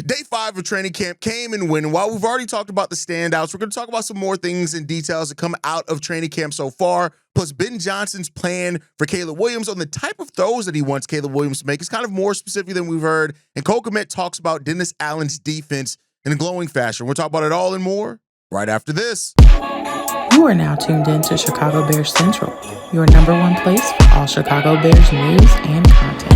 Day 5 of training camp came and went. And while we've already talked about the standouts, we're going to talk about some more things and details that come out of training camp so far, plus Ben Johnson's plan for Caleb Williams on the type of throws that he wants Caleb Williams to make. It's kind of more specific than we've heard. And Cole Kmet talks about Dennis Allen's defense in a glowing fashion. We'll talk about it all and more right after this. You are now tuned in to Chicago Bears Central, your number one place for all Chicago Bears news and content.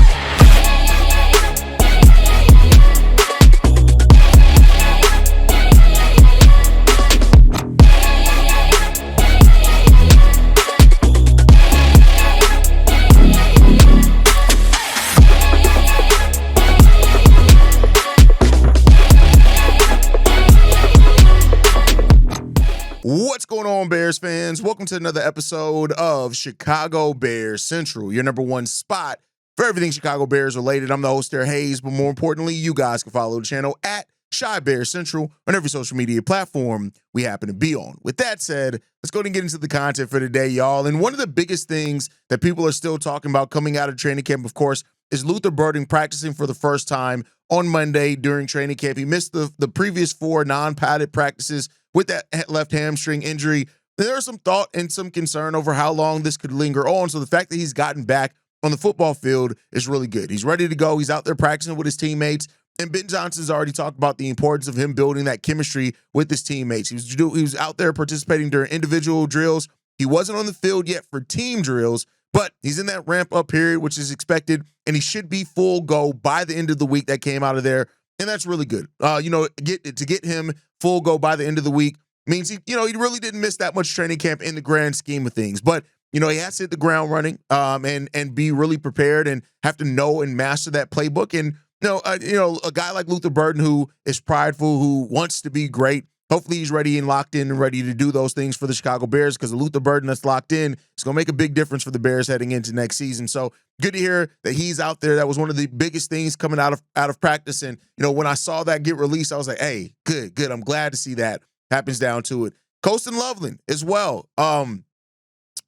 What's going on, Bears fans? Welcome to another episode of Chicago Bears Central, your number one spot for everything Chicago Bears related. I'm the host there, Hayes, but more importantly, you guys can follow the channel at Chi Bears Central on every social media platform we happen to be on. With that said, let's go ahead and get into the content for today, y'all. And one of the biggest things that people are still talking about coming out of training camp, of course, is Luther Burton practicing for the first time on Monday during training camp. He missed the previous 4 non-padded practices with that left hamstring injury. There's some thought and some concern over how long this could linger on. So the fact that he's gotten back on the football field is really good. He's ready to go. He's out there practicing with his teammates. And Ben Johnson's already talked about the importance of him building that chemistry with his teammates. He was out there participating during individual drills. He wasn't on the field yet for team drills, but he's in that ramp-up period, which is expected, and he should be full go by the end of the week that came out of there. And that's really good. To get him full go by the end of the week means he really didn't miss that much training camp in the grand scheme of things. But he has to hit the ground running and be really prepared and have to know and master that playbook. And a guy like Luther Burton, who is prideful, who wants to be great, hopefully he's ready and locked in and ready to do those things for the Chicago Bears, because the Luther Burton that's locked in is going to make a big difference for the Bears heading into next season. So good to hear that he's out there. That was one of the biggest things coming out of practice. And, when I saw that get released, I was like, hey, good. I'm glad to see that happens down to it. Colston Loveland as well.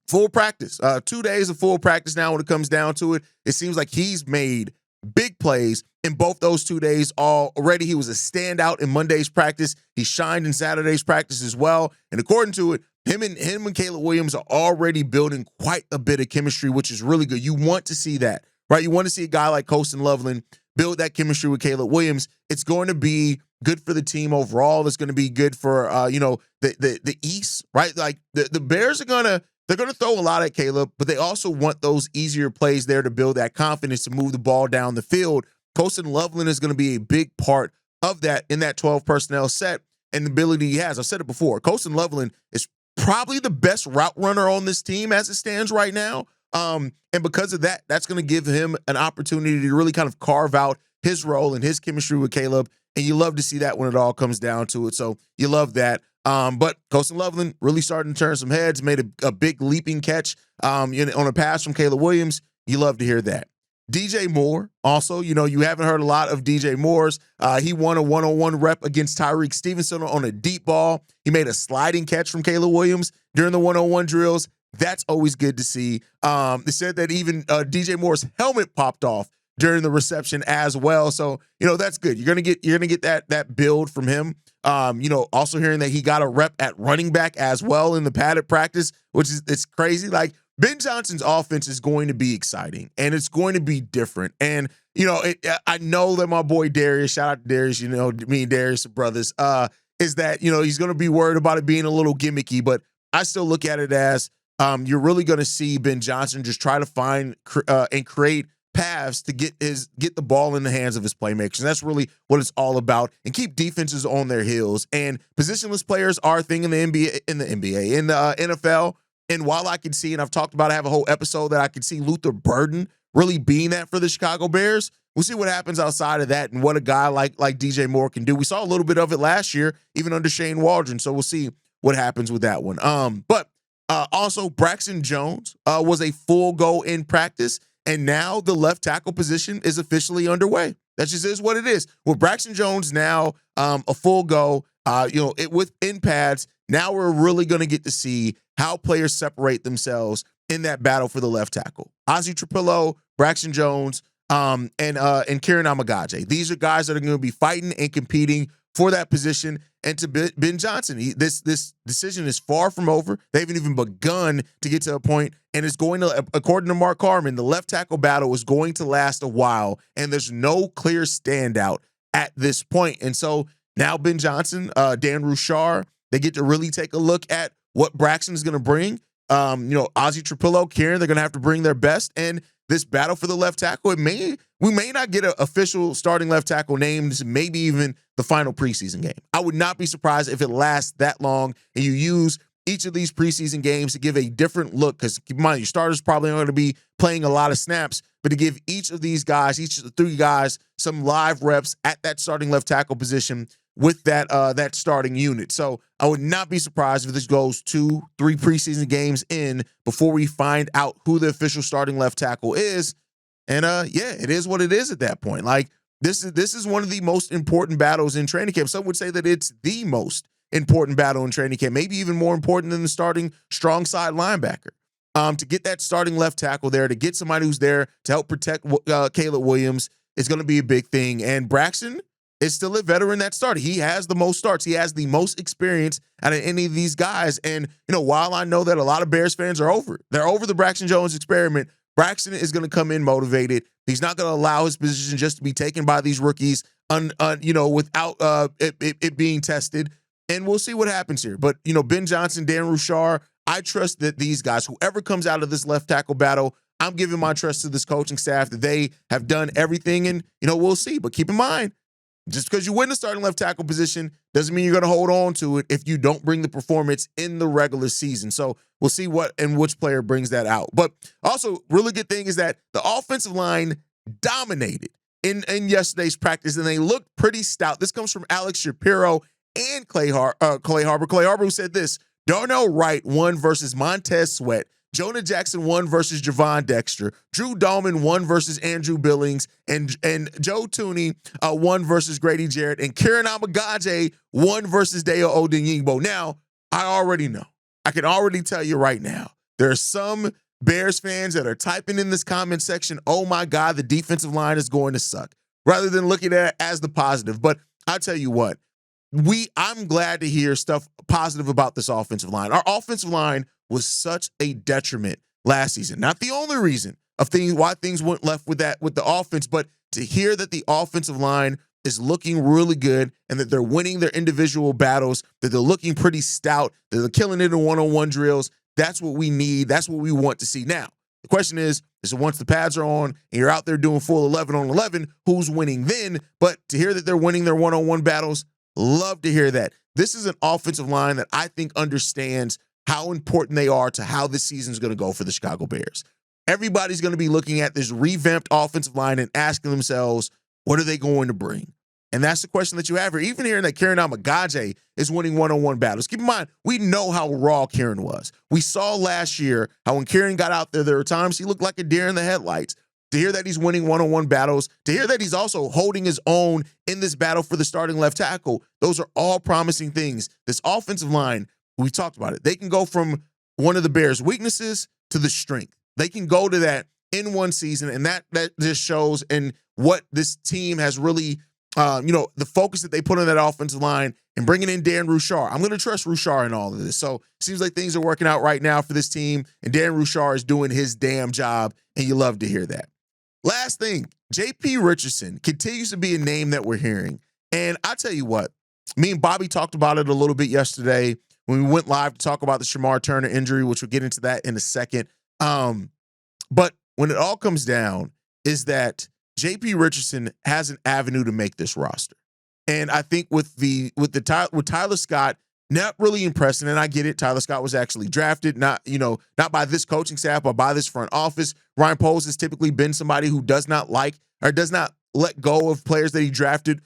Full practice, 2 days of full practice now when it comes down to it. It seems like he's made big plays in both those 2 days already. He was a standout in Monday's practice. He shined in Saturday's practice as well. And according to it, him and Caleb Williams are already building quite a bit of chemistry, which is really good. You want to see that, right? You want to see a guy like Colston Loveland build that chemistry with Caleb Williams. It's going to be good for the team overall. It's going to be good for the East, right? Like the Bears are they're going to throw a lot at Caleb, but they also want those easier plays there to build that confidence to move the ball down the field. Colston Loveland is going to be a big part of that in that 12 personnel set and the ability he has. I've said it before. Colston Loveland is probably the best route runner on this team as it stands right now. And because of that, that's going to give him an opportunity to really kind of carve out his role and his chemistry with Caleb. And you love to see that when it all comes down to it. So you love that. But Colston Loveland really starting to turn some heads, made a big leaping catch on a pass from Caleb Williams. You love to hear that. DJ Moore, also, you haven't heard a lot of DJ Moore's. He won a one-on-one rep against Tyreek Stevenson on a deep ball. He made a sliding catch from Caleb Williams during the one-on-one drills. That's always good to see. They said that even DJ Moore's helmet popped off during the reception as well. So, that's good. You're gonna get that build from him. Also hearing that he got a rep at running back as well in the padded practice, which is it's crazy. Like, Ben Johnson's offense is going to be exciting and it's going to be different. And, I know that my boy Darius, shout out to Darius, me and Darius are brothers, is that, he's going to be worried about it being a little gimmicky, but I still look at it as you're really going to see Ben Johnson just try to find and create paths to get the ball in the hands of his playmakers. And that's really what it's all about, and keep defenses on their heels. And positionless players are a thing in the NFL. And while I can see, and I've talked about, I have a whole episode that I can see Luther Burton really being that for the Chicago Bears. We'll see what happens outside of that and what a guy like DJ Moore can do. We saw a little bit of it last year, even under Shane Waldron. So we'll see what happens with that one. But also Braxton Jones was a full go in practice. And now the left tackle position is officially underway. That just is what it is. With Braxton Jones now a full go, within pads, now we're really going to get to see how players separate themselves in that battle for the left tackle. Ozzie Trapillo, Braxton Jones, and Kieran Amagaje. These are guys that are going to be fighting and competing for that position. And to Ben Johnson, this decision is far from over. They haven't even begun to get to a point, and it's going to, according to Mark Carman, the left tackle battle is going to last a while, and there's no clear standout at this point. And so now Ben Johnson, Dan Rouchar, they get to really take a look at what Braxton is going to bring. Ozzie Trapillo, Kieran, they're going to have to bring their best. And this battle for the left tackle, we may not get an official starting left tackle named, maybe even the final preseason game. I would not be surprised if it lasts that long and you use each of these preseason games to give a different look, because keep in mind, your starters probably aren't going to be playing a lot of snaps, but to give each of these guys, each of the three guys, some live reps at that starting left tackle position with that starting unit. So I would not be surprised if this goes 2-3 preseason games in before we find out who the official starting left tackle is. And it is what it is at that point. Like, this is one of the most important battles in training camp. Some would say that it's the most important battle in training camp, maybe even more important than the starting strong side linebacker. To get that starting left tackle there, to get somebody who's there to help protect Caleb Williams is going to be a big thing. And Braxton is still a veteran that started. He has the most starts. He has the most experience out of any of these guys. And, while I know that a lot of Bears fans are over the Braxton Jones experiment, Braxton is going to come in motivated. He's not going to allow his position just to be taken by these rookies, without it being tested. And we'll see what happens here. But, Ben Johnson, Dan Rouchar, I trust that these guys, whoever comes out of this left tackle battle, I'm giving my trust to this coaching staff that they have done everything. And, we'll see. But keep in mind, just because you win the starting left tackle position doesn't mean you're going to hold on to it if you don't bring the performance in the regular season. So we'll see what and which player brings that out. But also, really good thing is that the offensive line dominated in yesterday's practice, and they looked pretty stout. This comes from Alex Shapiro and Clay Harbor. Clay Harbor, who said this: Darnell Wright won versus Montez Sweat. Jonah Jackson won versus Javon Dexter. Drew Dahlman won versus Andrew Billings. And Joe Tooney won versus Grady Jarrett. And Kieran Amagaje won versus Deo Odeyingbo. Now, I already know. I can already tell you right now, there are some Bears fans that are typing in this comment section, oh my God, the defensive line is going to suck, rather than looking at it as the positive. But I'll tell you what, I'm glad to hear stuff positive about this offensive line. Our offensive line was such a detriment last season. Not the only reason of why things went left with the offense, but to hear that the offensive line is looking really good and that they're winning their individual battles, that they're looking pretty stout, that they're killing it in one-on-one drills. That's what we need. That's what we want to see. Now, the question is once the pads are on and you're out there doing full 11 on 11, who's winning then? But to hear that they're winning their one-on-one battles, love to hear that. This is an offensive line that I think understands how important they are to how this season is going to go for the Chicago Bears. Everybody's going to be looking at this revamped offensive line and asking themselves, what are they going to bring? And that's the question that you have here. Even hearing that Kieran Amagaje is winning one-on-one battles. Keep in mind, we know how raw Kieran was. We saw last year how when Kieran got out there were times he looked like a deer in the headlights. To hear that he's winning one-on-one battles, to hear that he's also holding his own in this battle for the starting left tackle, those are all promising things. This offensive line, we talked about it. They can go from one of the Bears' weaknesses to the strength. They can go to that in one season, and that just shows in what this team has really, the focus that they put on that offensive line and bringing in Dan Rouchar. I'm going to trust Rouchar in all of this. So it seems like things are working out right now for this team, and Dan Rouchar is doing his damn job, and you love to hear that. Last thing, J.P. Richardson continues to be a name that we're hearing. And I tell you what, me and Bobby talked about it a little bit yesterday when we went live to talk about the Shamar Turner injury, which we'll get into that in a second. But when it all comes down is that J.P. Richardson has an avenue to make this roster. And I think with Tyler Scott not really impressing, and I get it, Tyler Scott was actually drafted, not by this coaching staff, but by this front office. Ryan Poles has typically been somebody who does not let go of players that he drafted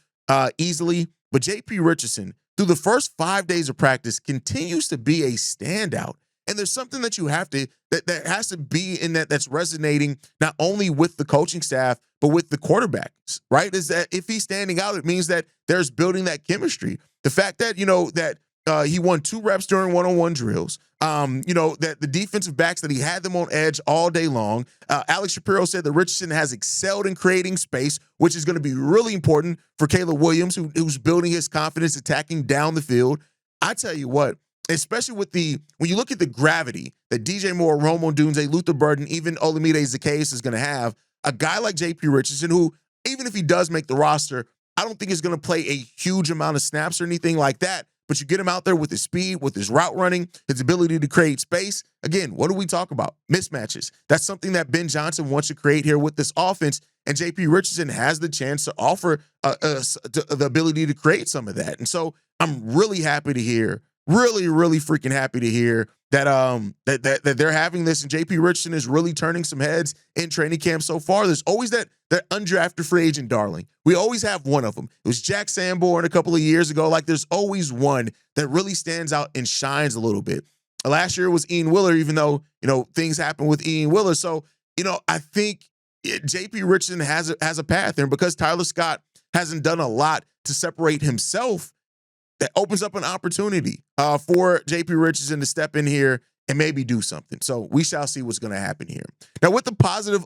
easily. But J.P. Richardson, through the first 5 days of practice, continues to be a standout. And there's something that that has to be in that's resonating not only with the coaching staff, but with the quarterbacks, right? Is that if he's standing out, it means that there's building that chemistry. The fact that, he won 2 reps during one-on-one drills. That the defensive backs that he had them on edge all day long. Alex Shapiro said that Richardson has excelled in creating space, which is going to be really important for Caleb Williams, who's building his confidence attacking down the field. I tell you what, especially when you look at the gravity that DJ Moore, Rome Odunze, Luther Burton, even Olamide Zacchaeus is going to have, a guy like JP Richardson, who, even if he does make the roster, I don't think he's going to play a huge amount of snaps or anything like that. But you get him out there with his speed, with his route running, his ability to create space. Again, what do we talk about? Mismatches. That's something that Ben Johnson wants to create here with this offense. And JP Richardson has the chance to offer the ability to create some of that. And so I'm really happy to hear, really freaking happy to hear that that they're having this, and JP Richardson is really turning some heads in training camp so far. There's always that undrafted free agent darling. We always have one of them. It was Jack Sanborn a couple of years ago. Like, there's always one that really stands out and shines a little bit. Last year was Ian Willer, even though, things happen with Ian Willer. So, I think JP Richardson has a path there, because Tyler Scott hasn't done a lot to separate himself. That opens up an opportunity for JP Richardson to step in here and maybe do something. So we shall see what's going to happen here. Now, with the positive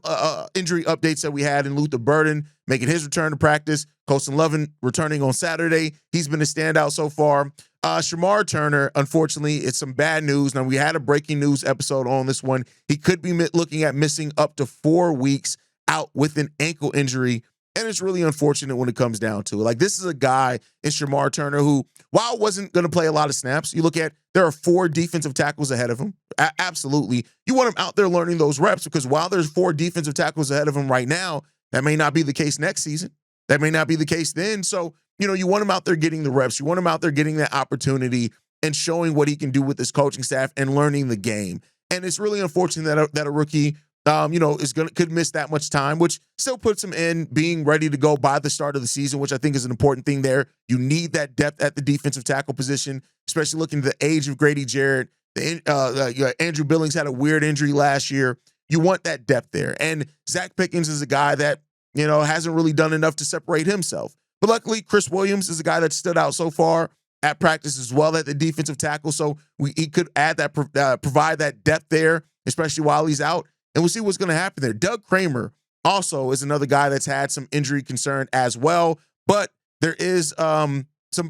injury updates that we had in Luther Burton making his return to practice, Colston Loveland returning on Saturday, he's been a standout so far. Shamar Turner, unfortunately, it's some bad news. Now, we had a breaking news episode on this one. He could be looking at missing up to 4 weeks out with an ankle injury. And it's really unfortunate when it comes down to it. Like, this is a guy in Shamar Turner who, while wasn't going to play a lot of snaps, you look at, there are 4 defensive tackles ahead of him. Absolutely. You want him out there learning those reps, because while there's 4 defensive tackles ahead of him right now, that may not be the case next season. That may not be the case then. So, you want him out there getting the reps. You want him out there getting that opportunity and showing what he can do with his coaching staff and learning the game. And it's really unfortunate that a rookie could miss that much time, which still puts him in being ready to go by the start of the season, which I think is an important thing there. You need that depth at the defensive tackle position, especially looking at the age of Grady Jarrett. Andrew Billings had a weird injury last year. You want that depth there. And Zach Pickens is a guy that, hasn't really done enough to separate himself. But luckily, Chris Williams is a guy that stood out so far at practice as well at the defensive tackle. So he could add that, provide that depth there, especially while he's out. And we'll see what's going to happen there. Doug Kramer also is another guy that's had some injury concern as well. But there is some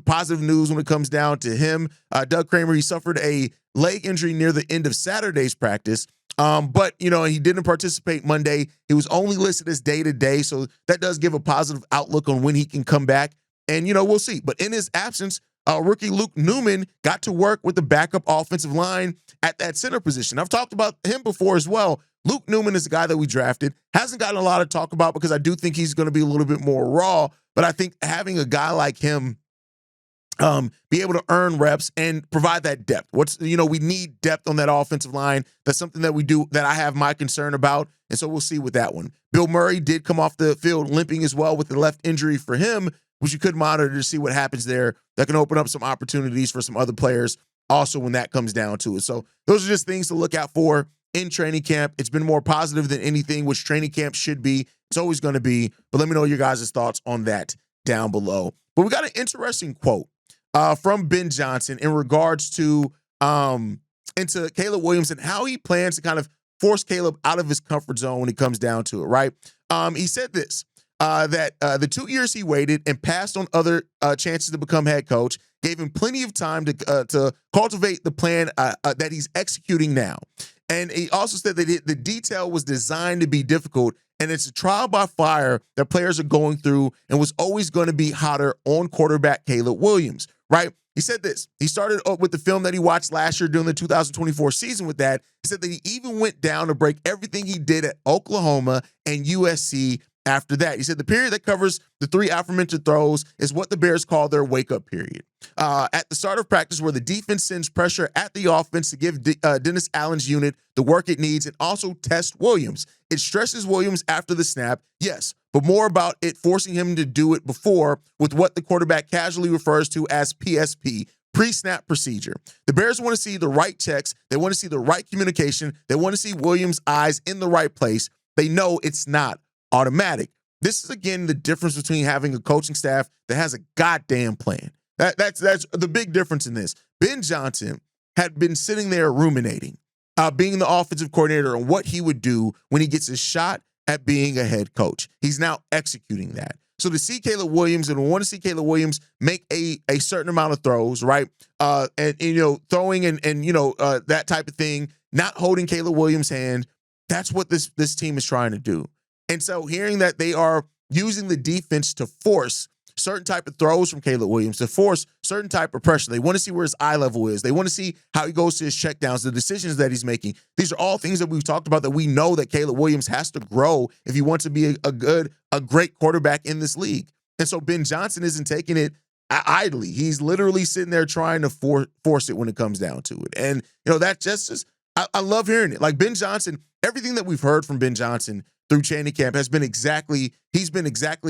positive news when it comes down to him. Doug Kramer, he suffered a leg injury near the end of Saturday's practice. But he didn't participate Monday. He was only listed as day-to-day. So that does give a positive outlook on when he can come back. And, we'll see. But in his absence, rookie Luke Newman got to work with the backup offensive line at that center position. I've talked about him before as well. Luke Newman is the guy that we drafted. Hasn't gotten a lot of talk about, because I do think he's going to be a little bit more raw. But I think having a guy like him be able to earn reps and provide that depth. We need depth on that offensive line. That's something that I have my concern about. And so we'll see with that one. Bill Murray did come off the field limping as well with the left injury for him, which you could monitor to see what happens there. That can open up some opportunities for some other players also when that comes down to it. So those are just things to look out for in training camp. It's been more positive than anything, which training camp should be. It's always going to be. But let me know your guys' thoughts on that down below. But we got an interesting quote from Ben Johnson in regards to into Caleb Williams and how he plans to kind of force Caleb out of his comfort zone when it comes down to it, right? He said this, that the 2 years he waited and passed on other chances to become head coach gave him plenty of time to cultivate the plan that he's executing now. And he also said that the detail was designed to be difficult, and it's a trial by fire that players are going through, and was always going to be hotter on quarterback Caleb Williams, right? He said this. He started with the film that he watched last year during the 2024 season with that. He said that he even went down to break everything he did at Oklahoma and USC after that. He said the period that covers the 3 aforementioned throws is what the Bears call their wake-up period. At the start of practice, where the defense sends pressure at the offense to give Dennis Allen's unit the work it needs and also test Williams. It stresses Williams after the snap, yes, but more about it forcing him to do it before with what the quarterback casually refers to as PSP, pre-snap procedure. The Bears want to see the right checks. They want to see the right communication. They want to see Williams' eyes in the right place. They know it's not automatic. This is, again, the difference between having a coaching staff that has a goddamn plan. That's the big difference in this. Ben Johnson had been sitting there ruminating, being the offensive coordinator and what he would do when he gets his shot at being a head coach. He's now executing that. So to see Caleb Williams, and we want to see Caleb Williams make a certain amount of throws, right? And throwing and that type of thing, not holding Caleb Williams' hand. That's what this team is trying to do. And so hearing that they are using the defense to force certain type of throws from Caleb Williams, to force certain type of pressure. They want to see where his eye level is. They want to see how he goes to his checkdowns, the decisions that he's making. These are all things that we've talked about that we know that Caleb Williams has to grow if he wants to be a great quarterback in this league. And so Ben Johnson isn't taking it idly. He's literally sitting there trying to force it when it comes down to it. And, that just I love hearing it. Like Ben Johnson, everything that we've heard from Ben Johnson through training camp he's been exactly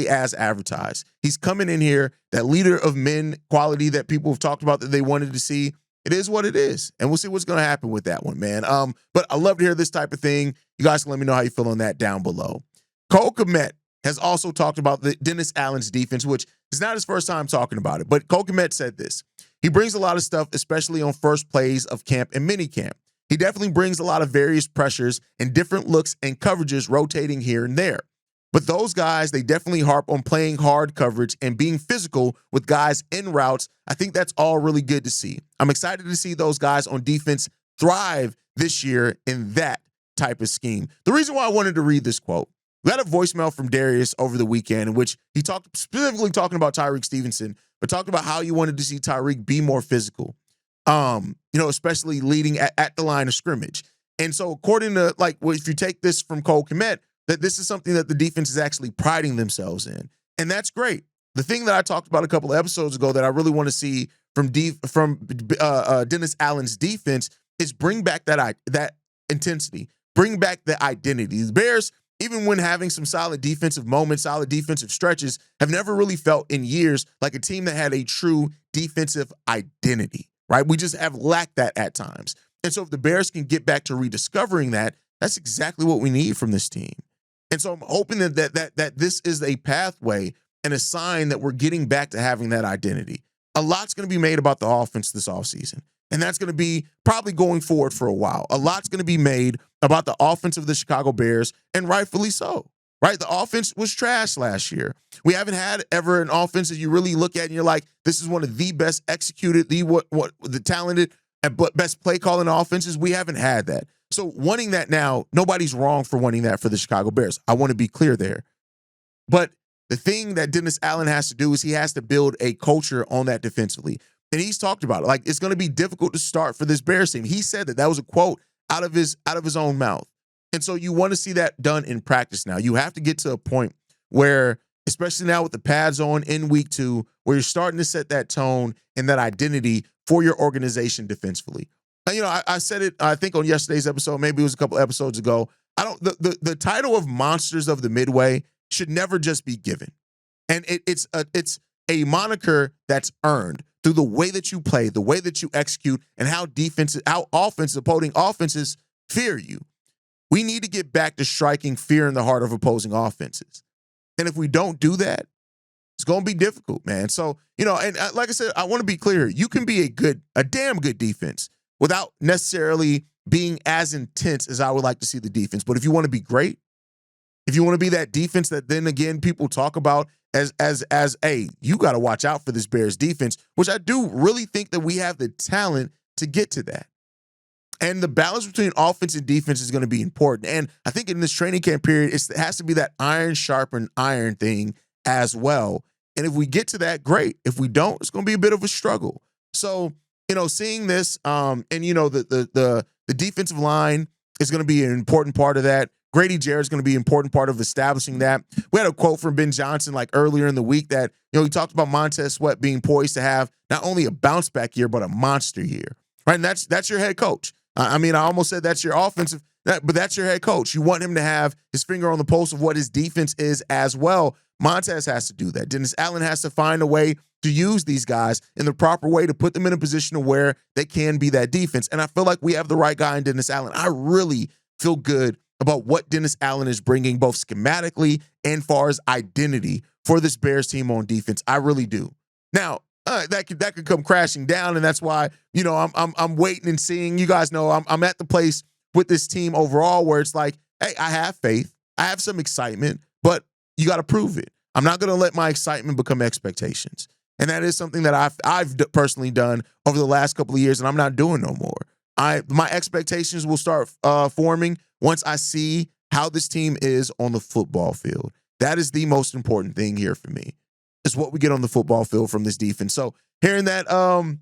as advertised. He's coming in here, that leader of men quality that people have talked about that they wanted to see. It is what it is. And we'll see what's going to happen with that one, man. But I love to hear this type of thing. You guys can let me know how you feel on that down below. Cole Kmet has also talked about the Dennis Allen's defense, which is not his first time talking about it. But Cole Kmet said this. He brings a lot of stuff, especially on first plays of camp and mini camp. He definitely brings a lot of various pressures and different looks and coverages rotating here and there. But those guys, they definitely harp on playing hard coverage and being physical with guys in routes. I think that's all really good to see. I'm excited to see those guys on defense thrive this year in that type of scheme. The reason why I wanted to read this quote, we had a voicemail from Darius over the weekend in which he talked specifically talking about Tyreek Stevenson, but talked about how you wanted to see Tyreek be more physical. Especially leading at the line of scrimmage. And so according to, if you take this from Cole Kmet, that this is something that the defense is actually priding themselves in. And that's great. The thing that I talked about a couple of episodes ago that I really want to see from Dennis Allen's defense is bring back that intensity, bring back the identity. The Bears, even when having some solid defensive moments, solid defensive stretches, have never really felt in years like a team that had a true defensive identity. Right? We just have lacked that at times. And so if the Bears can get back to rediscovering that, that's exactly what we need from this team. And so I'm hoping that this is a pathway and a sign that we're getting back to having that identity. A lot's going to be made about the offense this offseason. And that's going to be probably going forward for a while. A lot's going to be made about the offense of the Chicago Bears, and rightfully so. Right? The offense was trash last year. We haven't had ever an offense that you really look at and you're like, this is one of the best executed, the talented and best play calling offenses. We haven't had that. So wanting that now, nobody's wrong for wanting that for the Chicago Bears. I want to be clear there. But the thing that Dennis Allen has to do is he has to build a culture on that defensively. And he's talked about it. It's going to be difficult to start for this Bears team. He said that was a quote out of his own mouth. And so you want to see that done in practice now. You have to get to a point where, especially now with the pads on in week 2, where you're starting to set that tone and that identity for your organization defensively. I said it, I think on yesterday's episode, maybe it was a couple episodes ago. The title of Monsters of the Midway should never just be given. And it's a moniker that's earned through the way that you play, the way that you execute, and how opposing offenses fear you. We need to get back to striking fear in the heart of opposing offenses. And if we don't do that, it's going to be difficult, man. So, and like I said, I want to be clear. You can be a damn good defense without necessarily being as intense as I would like to see the defense. But if you want to be great, if you want to be that defense that then again people talk about as you got to watch out for this Bears defense, which I do really think that we have the talent to get to that. And the balance between offense and defense is going to be important. And I think in this training camp period, it has to be that iron sharpen iron thing as well. And if we get to that, great. If we don't, it's going to be a bit of a struggle. So, seeing this, the defensive line is going to be an important part of that. Grady Jarrett is going to be an important part of establishing that. We had a quote from Ben Johnson earlier in the week that, he talked about Montez Sweat being poised to have not only a bounce back year, but a monster year. Right? And that's your head coach. I almost said that's your offensive, but that's your head coach. You want him to have his finger on the pulse of what his defense is as well. Montez has to do that. Dennis Allen has to find a way to use these guys in the proper way to put them in a position of where they can be that defense. And I feel like we have the right guy in Dennis Allen. I really feel good about what Dennis Allen is bringing, both schematically and far as identity for this Bears team on defense. I really do. Now, that could come crashing down, and that's why I'm waiting and seeing. You guys know I'm at the place with this team overall where it's like, hey, I have faith, I have some excitement, but you got to prove it. I'm not going to let my excitement become expectations, and that is something that I've personally done over the last couple of years, and I'm not doing no more. My expectations will start forming once I see how this team is on the football field. That is the most important thing here for me, is what we get on the football field from this defense. So hearing that Cole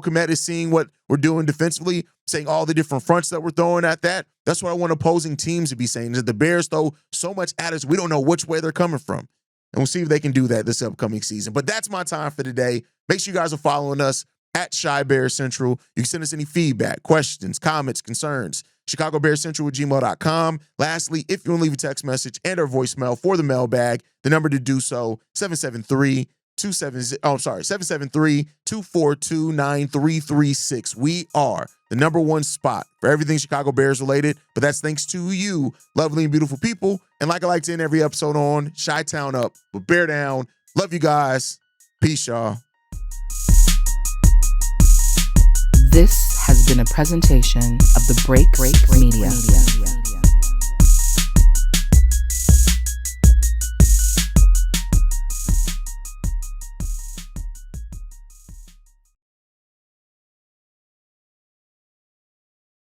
Kmet is seeing what we're doing defensively, saying all the different fronts that we're throwing at that. That's what I want opposing teams to be saying, is that the Bears throw so much at us, we don't know which way they're coming from. And we'll see if they can do that this upcoming season. But that's my time for today. Make sure you guys are following us at Shy Bears Central. You can send us any feedback, questions, comments, concerns. ChicagoBearsCentral@gmail.com. Lastly, if you want to leave a text message and or voicemail for the mailbag, the number to do so, 773-242-9336. We are the number one spot for everything Chicago Bears related, but that's thanks to you, lovely and beautiful people. And like I like to end every episode on, Chi-Town up, but Bear down. Love you guys. Peace, y'all. This has been a presentation of the Break Media.